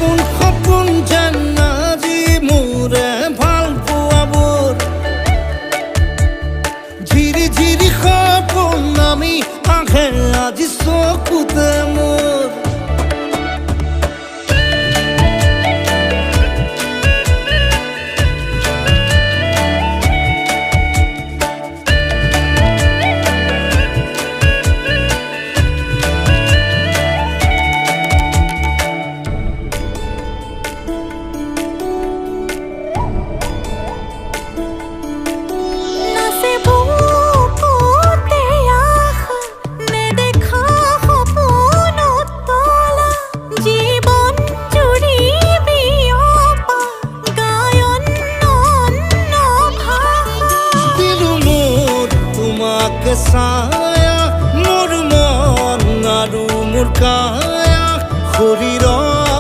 সপোন যেন আজি মোৰে ভাল পোৱাবোৰ ঝিৰি ঝিৰি সপোন আমি আহে আজি চকুতে মোৰ ছায়া মোৰ মন আৰু মোৰ কায়া শৰীৰ